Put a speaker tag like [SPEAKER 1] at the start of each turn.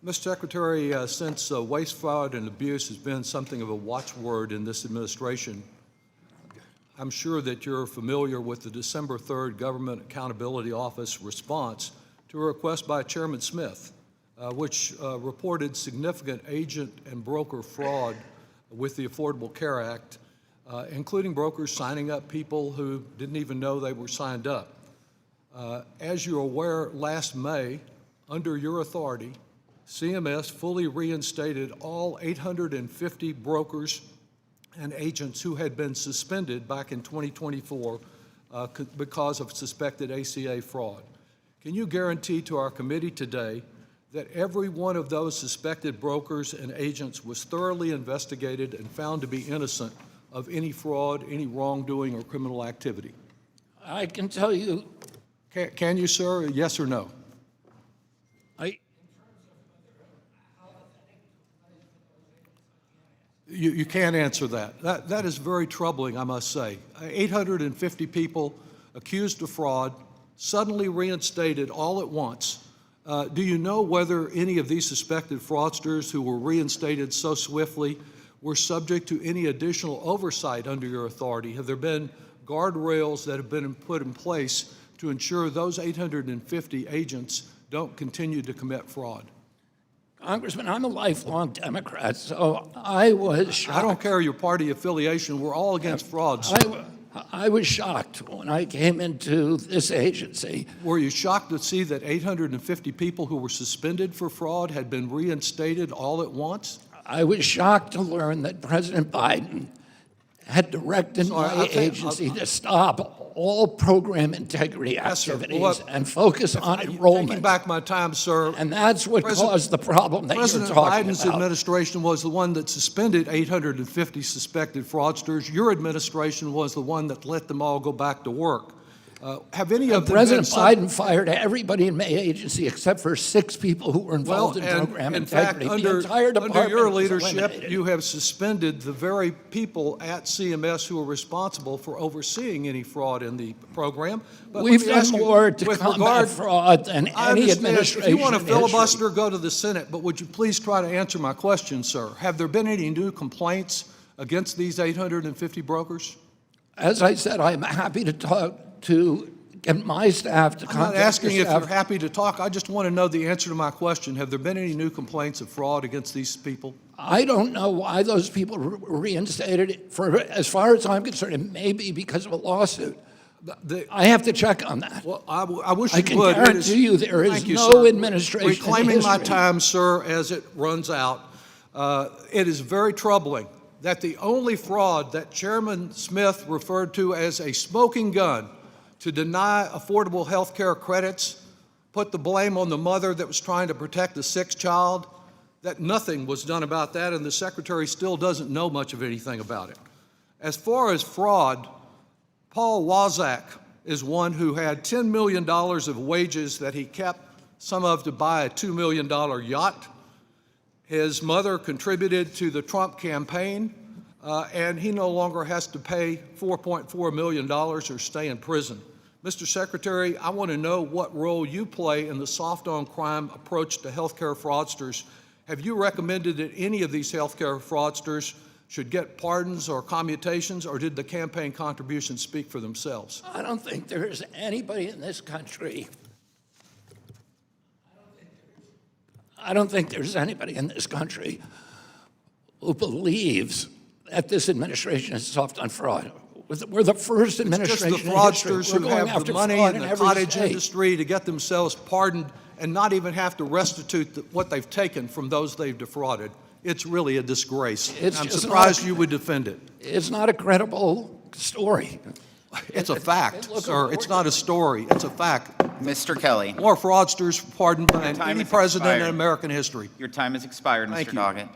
[SPEAKER 1] Mr. Secretary, since waste, fraud, and abuse has been something of a watchword in this administration, I'm sure that you're familiar with the December 3rd Government Accountability Office response to a request by Chairman Smith, which reported significant agent and broker fraud with the Affordable Care Act, including brokers signing up people who didn't even know they were signed up. As you're aware, last May, under your authority, CMS fully reinstated all 850 brokers and agents who had been suspended back in 2024 because of suspected ACA fraud. Can you guarantee to our committee today that every one of those suspected brokers and agents was thoroughly investigated and found to be innocent of any fraud, any wrongdoing, or criminal activity?
[SPEAKER 2] I can tell you.
[SPEAKER 1] Can you, sir? Yes or no? You can't answer that. That is very troubling, I must say. 850 people accused of fraud, suddenly reinstated all at once. Do you know whether any of these suspected fraudsters who were reinstated so swiftly were subject to any additional oversight under your authority? Have there been guardrails that have been put in place to ensure those 850 agents don't continue to commit fraud?
[SPEAKER 2] Congressman, I'm a lifelong Democrat, so I was shocked.
[SPEAKER 1] I don't care your party affiliation. We're all against fraud.
[SPEAKER 2] I was shocked when I came into this agency.
[SPEAKER 1] Were you shocked to see that 850 people who were suspended for fraud had been reinstated all at once?
[SPEAKER 2] I was shocked to learn that President Biden had directed my agency to stop all program integrity activities and focus on enrollment.
[SPEAKER 1] Taking back my time, sir.
[SPEAKER 2] And that's what caused the problem that you're talking about.
[SPEAKER 1] President Biden's administration was the one that suspended 850 suspected fraudsters. Your administration was the one that let them all go back to work. Have any of them
[SPEAKER 2] President Biden fired everybody in my agency except for 6 people who were involved in program integrity.
[SPEAKER 1] Under your leadership, you have suspended the very people at CMS who are responsible for overseeing any fraud in the program.
[SPEAKER 2] But we've done more to combat fraud than any administration.
[SPEAKER 1] If you want to filibuster, go to the Senate. But would you please try to answer my question, sir? Have there been any new complaints against these 850 brokers?
[SPEAKER 2] As I said, I'm happy to talk to get my staff to contact.
[SPEAKER 1] I'm not asking if you're happy to talk. I just want to know the answer to my question. Have there been any new complaints of fraud against these people?
[SPEAKER 2] I don't know why those people were reinstated. For as far as I'm concerned, it may be because of a lawsuit. I have to check on that.
[SPEAKER 1] Well, I wish
[SPEAKER 2] you would. I can guarantee you there is no administration.
[SPEAKER 1] Reclaiming my time, sir, as it runs out. It is very troubling that the only fraud that Chairman Smith referred to as a smoking gun to deny affordable health care credits, put the blame on the mother that was trying to protect the sick child, that nothing was done about that, and the Secretary still doesn't know much of anything about it. As far as fraud, Paul Wazak is one who had $10 million of wages that he kept, some of to buy a $2 million yacht. His mother contributed to the Trump campaign, and he no longer has to pay $4.4 million or stay in prison. Mr. Secretary, I want to know what role you play in the soft-on-crime approach to healthcare fraudsters. Have you recommended that any of these healthcare fraudsters should get pardons or commutations, or did the campaign contributions speak for themselves?
[SPEAKER 2] I don't think there's anybody in this country. I don't think there's anybody in this country who believes that this administration is soft on fraud. We're the first administration.
[SPEAKER 1] It's just the fraudsters who have the money in the cottage industry to get themselves pardoned and not even have to restitute what they've taken from those they've defrauded. It's really a disgrace. I'm surprised you would defend it.
[SPEAKER 2] It's not a credible story.
[SPEAKER 1] It's a fact, sir. It's not a story. It's a fact.
[SPEAKER 3] Mr. Kelly.
[SPEAKER 1] More fraudsters pardoned by any president in American history.
[SPEAKER 3] Your time has expired, Mr. Doggett.